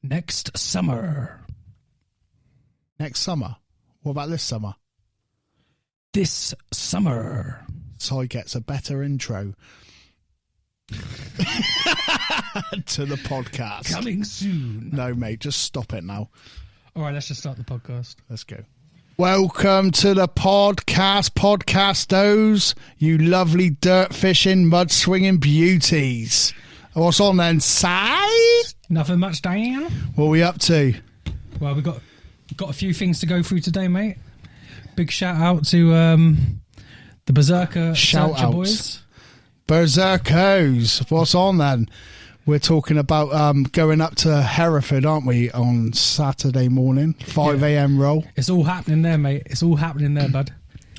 Next summer. Next summer? What about this summer? This summer. Ty gets a better intro to the podcast. Coming soon. No, mate, just stop it now. All right, let's just start the podcast. Let's go. Welcome to the podcast, podcastos, you lovely dirt fishing, mud swinging beauties. What's on then, side? Nothing much, Dan. What are we up to? Well, we've got a few things to go through today, mate. Big shout out to the Berserker Shout Searcher outs. boys. Berserkers. What's on then? We're talking about going up to Hereford, aren't we, on Saturday morning, 5 a.m. roll. It's all happening there, mate. It's all happening there, bud.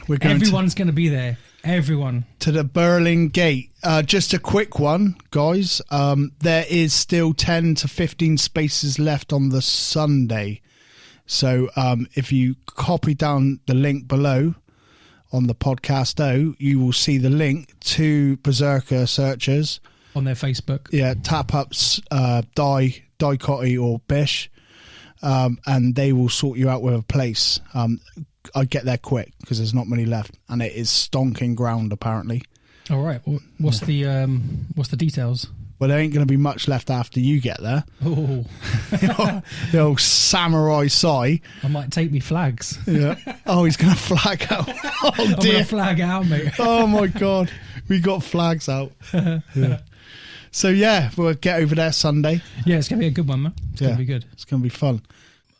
We're going Everyone's going to be there. Everyone. to the Burling Gate. Just a quick one, guys. There is still 10 to 15 spaces left on the Sunday. So if you copy down the link below on the podcast, you will see the link to Berserker Searchers. On their Facebook. Yeah, tap up Dai Cotty or Bish, and they will sort you out with a place. I get there quick because there's not many left, and it is stonking ground apparently. All right. What's the details? Well, there ain't going to be much left after you get there. Oh, The old samurai Sai. I might take me flags. Yeah. Oh, he's going to flag out. Oh I'm going dear. to flag out, mate. Oh my God. We got flags out. Yeah. So yeah, we'll get over there Sunday. Yeah, it's going to be a good one, man. It's going to be good. It's going to be fun.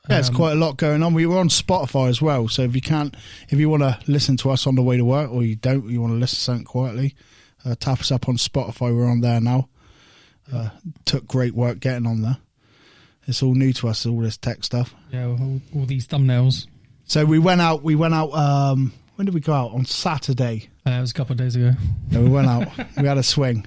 Yeah, it's quite a lot going on. We were on Spotify as well, so if you want to listen to us on the way to work, or you want to listen to something quietly, tap us up on Spotify. We're on there now. Took great work getting on there. It's all new to us, all this tech stuff. Yeah, all these thumbnails. So we went out. When did we go out? On Saturday. It was a couple of days ago. No, we went out. We had a swing.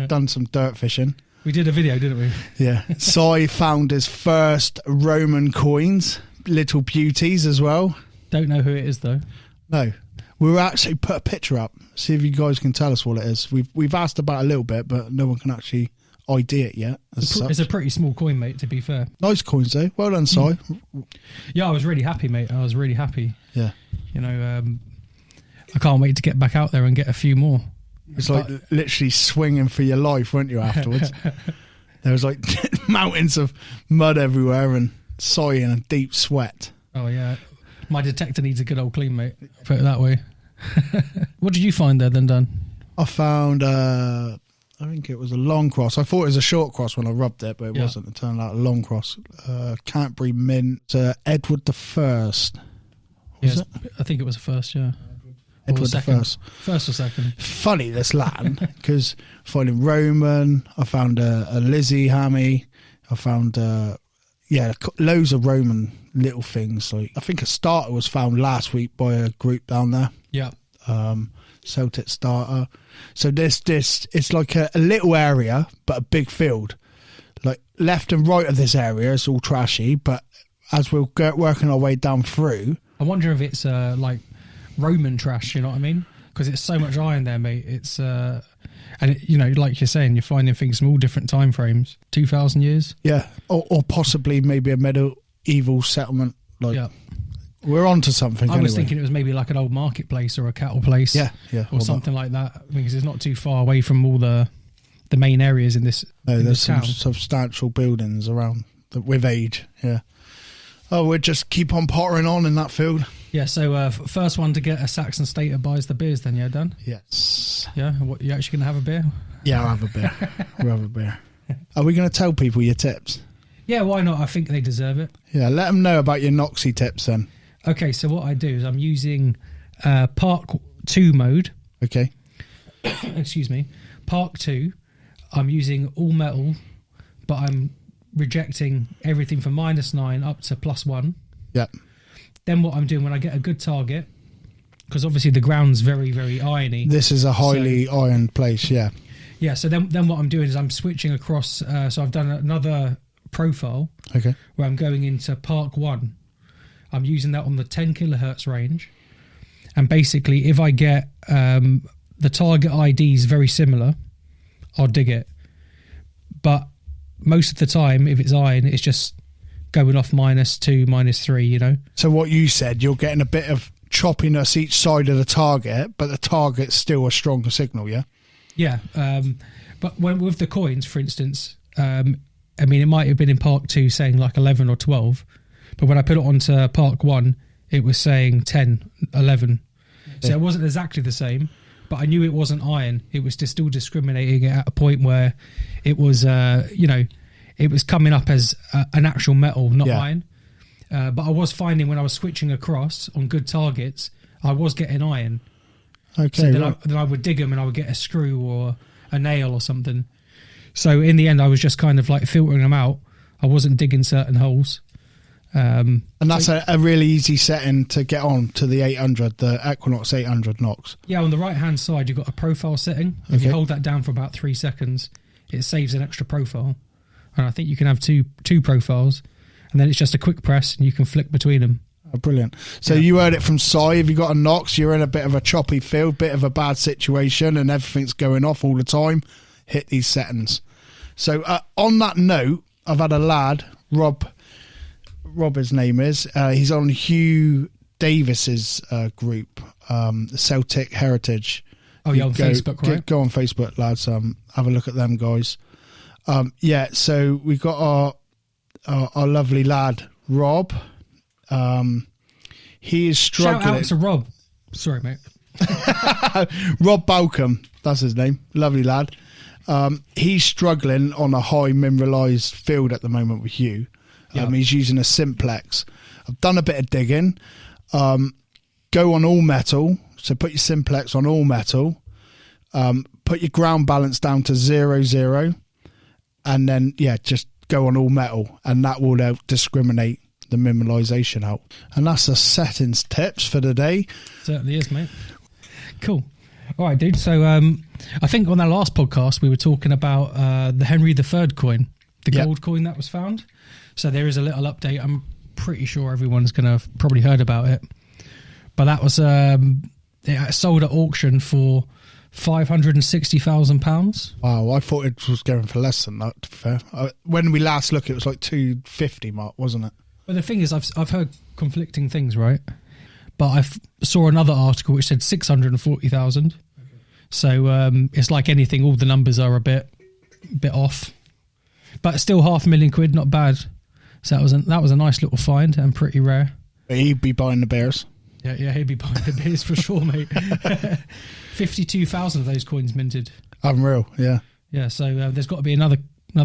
Done some dirt fishing. We did a video, didn't we? Yeah. Sai found his first Roman coins, little beauties as well. Don't know who it is, though. No. We were actually put a picture up. See if you guys can tell us what it is. We've asked about it a little bit, but no one can actually ID it yet. It's a pretty small coin, mate, to be fair. Nice coins, though. Well done, Sai. Yeah, I was really happy, mate. I was really happy. Yeah. You know, I can't wait to get back out there and get a few more. It's like literally swinging for your life, weren't you, afterwards? There was like mountains of mud everywhere and Sai in a deep sweat. Oh, yeah. My detector needs a good old clean, mate. Put it that way. What did you find there then, Dan? I found, I think it was a long cross. I thought it was a short cross when I rubbed it, but it wasn't. It turned out a long cross. Canterbury Mint, Edward the First. Yes, I think it was the first, yeah. Edward the First. First or second. Funny, this land, because finding Roman, I found a Lizzie hammy, I found, loads of Roman little things. Like I think a starter was found last week by a group down there. Yeah. Celtic starter. So this it's like a little area, but a big field. Like left and right of this area is all trashy, but as we're working our way down through, I wonder if it's like Roman trash, you know what I mean? Because it's so much iron there, mate. It's like you're saying, you're finding things from all different time frames. 2,000 years. Yeah, or possibly maybe a medieval settlement. Like we're onto something. I was thinking it was maybe like an old marketplace or a cattle place. Yeah, or something like that. Because it's not too far away from all the main areas in this. No, there's some town. substantial buildings around with age. Yeah. Oh, we'll just keep on pottering on in that field. Yeah, so first one to get a Saxon Stater buys the beers then, yeah, Dan? Yes. Yeah, what, you actually going to have a beer? Yeah, I'll have a beer. We'll have a beer. Are we going to tell people your tips? Yeah, why not? I think they deserve it. Yeah, let them know about your Noxy tips then. Okay, so what I do is I'm using Park 2 mode. Okay. Excuse me. Park 2. I'm using all metal, but I'm rejecting everything from -9 up to +1. Yeah. Then what I'm doing when I get a good target, because obviously the ground's very, very irony. This is a highly ironed place, yeah. Yeah, so then what I'm doing is I'm switching across. So I've done another profile Okay. where I'm going into Park 1. I'm using that on the 10 kilohertz range. And basically, if I get the target IDs very similar, I'll dig it. But most of the time, if it's iron, it's just going off -2, -3, you know. So what you said, you're getting a bit of choppiness each side of the target, but the target's still a stronger signal, yeah? Yeah, but with the coins, for instance, I mean, it might have been in Park 2 saying like 11 or 12, but when I put it onto Park 1, it was saying 10, 11. So it wasn't exactly the same, but I knew it wasn't iron. It was just still discriminating at a point where it was, you know, it was coming up as an actual metal, not iron. But I was finding when I was switching across on good targets, I was getting iron. Okay. So then I would dig them and I would get a screw or a nail or something. So in the end, I was just kind of like filtering them out. I wasn't digging certain holes. And that's a really easy setting to get on to the 800, the Equinox 800 Nox. Yeah, on the right-hand side, you've got a profile setting. If you hold that down for about 3 seconds, it saves an extra profile. And I think you can have two profiles, and then it's just a quick press, and you can flick between them. Oh, brilliant. So you heard it from Si. If you've got a Nox, you're in a bit of a choppy field, bit of a bad situation, and everything's going off all the time, hit these settings. So on that note, I've had a lad, Rob his name is, he's on Hugh Davis's group, Celtic Heritage. Oh, yeah, on Facebook, right? Go on Facebook, lads. Have a look at them, guys. Yeah, so we've got our lovely lad, Rob. He is struggling. Shout out to Rob. Sorry, mate. Rob Balcom, that's his name. Lovely lad. He's struggling on a high mineralised field at the moment with Hugh. He's using a simplex. I've done a bit of digging. Go on all metal. So put your simplex on all metal. Put your ground balance down to 0, and then just go on all metal, and that will help discriminate the mineralisation out. And that's the settings tips for the day. Certainly is, mate. Cool. All right, dude. So I think on our last podcast we were talking about the Henry III coin, the gold coin that was found. So there is a little update. I'm pretty sure everyone's going to have probably heard about it. But that was it sold at auction for £560,000. Wow, I thought it was going for less than that, to be fair. When we last looked, it was like 250 mark, wasn't it? But the thing is, I've heard conflicting things, right? But I saw another article which said 640,000. So it's like anything, all the numbers are a bit off. But still £500,000, not bad. So that was a nice little find and pretty rare. He'd be buying the bears. Yeah, he'd be buying the bears for sure, mate. 52,000 of those coins minted. Unreal, yeah. Yeah, so there's got to be another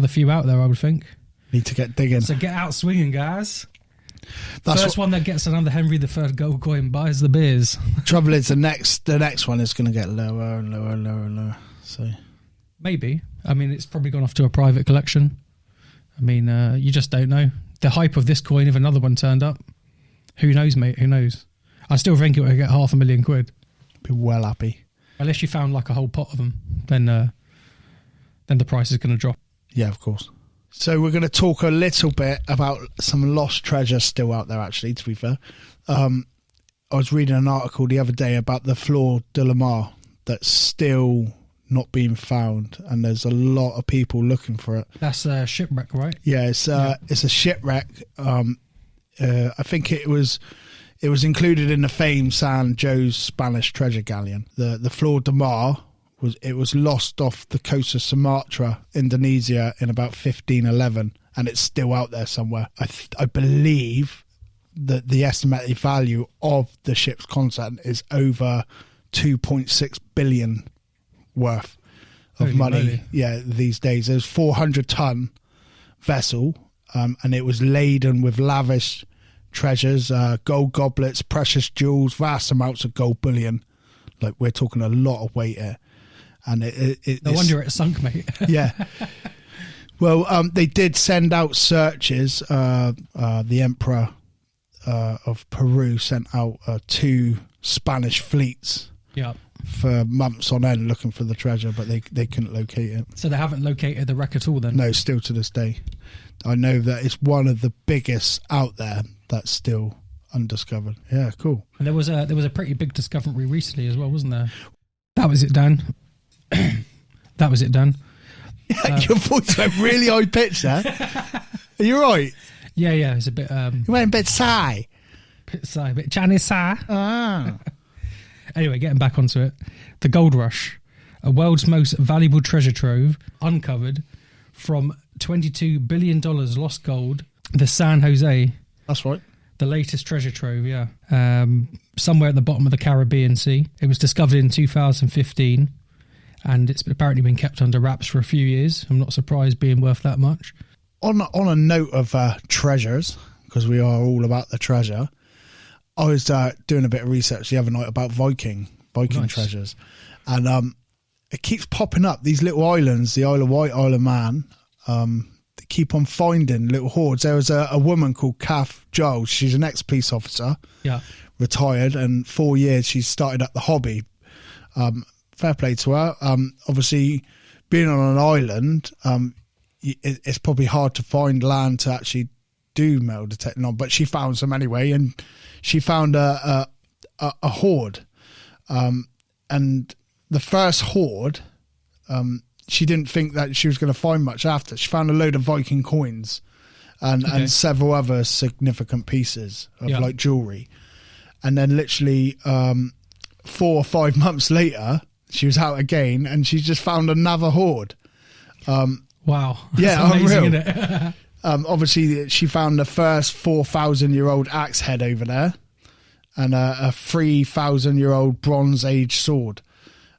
few out there, I would think. Need to get digging. So get out swinging, guys. First one that gets another Henry III gold coin buys the beers. Trouble is, the next one is going to get lower and lower and lower and lower. So maybe. I mean, it's probably gone off to a private collection. I mean, you just don't know. The hype of this coin, if another one turned up, who knows, mate? Who knows? I still think it would get £500,000. Be well happy. Unless you found like a whole pot of them, then the price is going to drop. Yeah, of course. So we're going to talk a little bit about some lost treasure still out there, actually, to be fair. I was reading an article the other day about the Fleur de la Mar that's still not being found, and there's a lot of people looking for it. That's a shipwreck, right? Yeah, it's a shipwreck. I think it was included in the famed San Jose's Spanish treasure galleon. The Fleur de Mar was lost off the coast of Sumatra, Indonesia, in about 1511, and it's still out there somewhere. I believe that the estimated value of the ship's content is over 2.6 billion worth of money. Yeah, these days. There's 400-ton vessel, and it was laden with lavish treasures, gold goblets, precious jewels, vast amounts of gold bullion. Like, we're talking a lot of weight here. And no wonder it sunk, mate. Yeah. Well, they did send out searches. The Emperor of Peru sent out 2 Spanish fleets for months on end looking for the treasure, but they couldn't locate it. So they haven't located the wreck at all then? No, still to this day. I know that it's one of the biggest out there that's still undiscovered. Yeah, cool. And there was a pretty big discovery recently as well, wasn't there? That was it, Dan. That was it, Dan. Your voice went really high pitched there. Are you right? Yeah, it's a bit. You went a bit sigh. A bit Chinese sigh. Ah. Anyway, getting back onto it, the gold rush, a world's most valuable treasure trove, uncovered from $22 billion lost gold. The San Jose. That's right. The latest treasure trove, yeah. Somewhere at the bottom of the Caribbean Sea. It was discovered in 2015, and it's apparently been kept under wraps for a few years. I'm not surprised being worth that much. On a note of treasures, because we are all about the treasure, I was doing a bit of research the other night about Viking Nice. treasures, and it keeps popping up, these little islands, the Isle of Wight, Isle of Man. They keep on finding little hoards. There was a woman called Kath Giles. She's an ex-police officer, Yeah. retired, and 4 years she's started up the hobby. Fair play to her. Obviously, being on an island, it's probably hard to find land to actually do metal detecting on, but she found some anyway, and she found a hoard. And the first hoard, she didn't think that she was going to find much after. She found a load of Viking coins and several other significant pieces of like jewellery. And then literally 4 or 5 months later, she was out again and she just found another hoard. Wow. Yeah, That's amazing, unreal. isn't it? Obviously, she found the first 4,000-year-old axe head over there and a 3,000-year-old Bronze Age sword.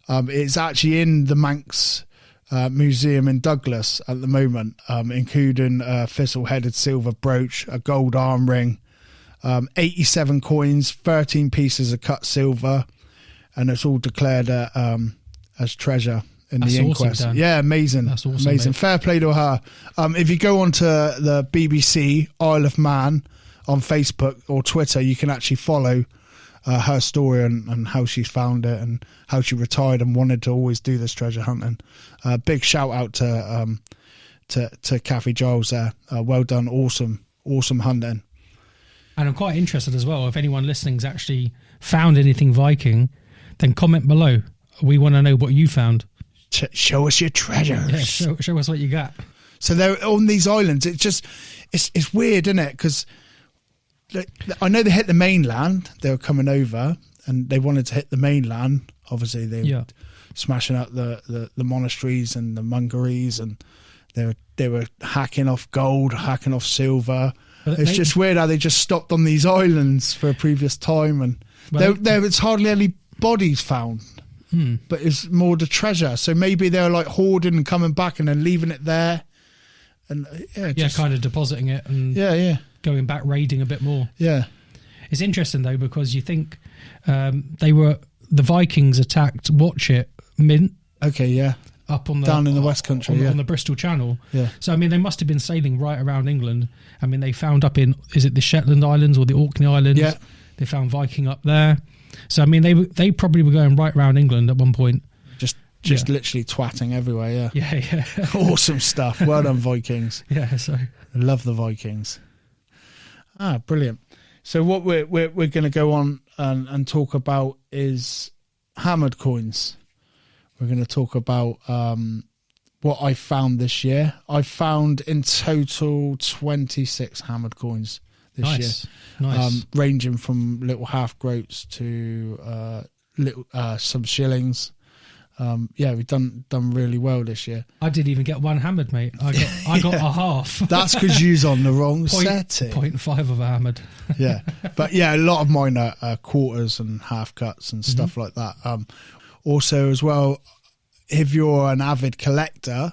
It's actually in the Manx Museum in Douglas at the moment, including a thistle-headed silver brooch, a gold arm ring, 87 coins, 13 pieces of cut silver, and it's all declared as treasure in That's the inquest. awesome, Dan. Yeah, amazing. That's awesome, amazing. mate. Fair play to her. If you go onto the BBC Isle of Man on Facebook or Twitter, you can actually follow her story and how she found it and how she retired and wanted to always do this treasure hunting. Big shout out to Kathy Giles there. Well done. Awesome hunting. And I'm quite interested as well. If anyone listening's actually found anything Viking, then comment below. We want to know what you found. Show us your treasures. Yeah, show us what you got. So they're on these islands. It's weird, isn't it? Because I know they hit the mainland. They were coming over and they wanted to hit the mainland. Obviously, they were smashing up the monasteries and the mungeries, and they were hacking off gold, hacking off silver. It's just weird how they just stopped on these islands for a previous time, and there was hardly any bodies found. But it's more the treasure. So maybe they're like hoarding and coming back and then leaving it there, and kind of depositing it and going back raiding a bit more. Yeah, it's interesting though because you think the Vikings attacked Watchet Mint. Okay, yeah. Up on down in the West Country, on the Bristol Channel. Yeah. So I mean, they must have been sailing right around England. I mean, they found up in the Shetland Islands or the Orkney Islands? Yeah. They found Viking up there. So I mean, they probably were going right around England at one point. Just literally twatting everywhere. Yeah. Awesome stuff. Well done, Vikings. Yeah. So I love the Vikings. Brilliant. So what we're going to go on and talk about is hammered coins. We're going to talk about what I found this year. I found in total 26 hammered coins this year. Nice. Ranging from little half groats to some shillings. We've done really well this year. I didn't even get one hammered, mate. I got a half. That's because you's on the wrong setting. 0.5 of a hammered. Yeah, but yeah, a lot of mine are quarters and half cuts and stuff like that. Also, as well, if you're an avid collector,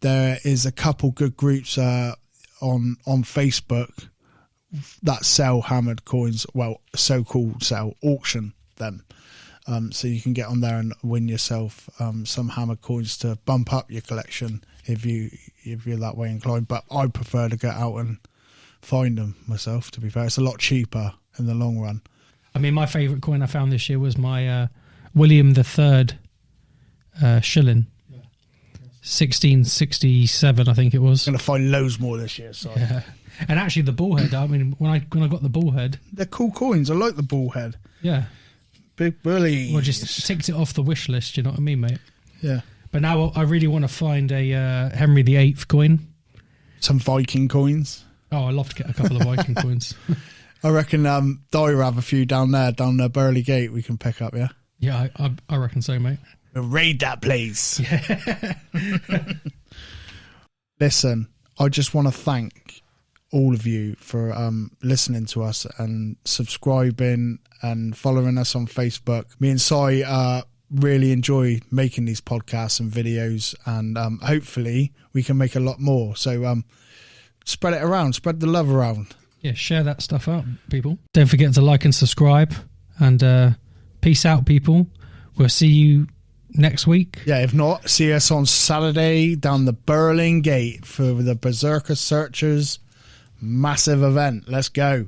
there is a couple good groups on Facebook that sell hammered coins. Well, so-called auction them. So you can get on there and win yourself some hammered coins to bump up your collection if you're that way inclined. But I prefer to get out and find them myself. To be fair, it's a lot cheaper in the long run. I mean, my favourite coin I found this year was my William III shilling. 1667, I think it was. I'm going to find loads more this year. So. Yeah. And actually, the bullhead. I mean, when I got the bullhead, they're cool coins. I like the bullhead. Yeah. Big bully. Well, just ticked it off the wish list. You know what I mean, mate? Yeah. But now I really want to find a Henry VIII coin. Some Viking coins. Oh, I'd love to get a couple of Viking coins. I reckon Dai will have a few down the Burley Gate we can pick up, yeah? Yeah, I reckon so, mate. We'll raid that place. Yeah. Listen, I just want to thank all of you for listening to us and subscribing and following us on Facebook. Me and Sai really enjoy making these podcasts and videos, and hopefully we can make a lot more. So spread it around, spread the love around. Yeah, share that stuff out, people. Don't forget to like and subscribe, and peace out, people. We'll see you next week. Yeah, if not, see us on Saturday down the Berlin Gate for the Berserker Searchers massive event. Let's go.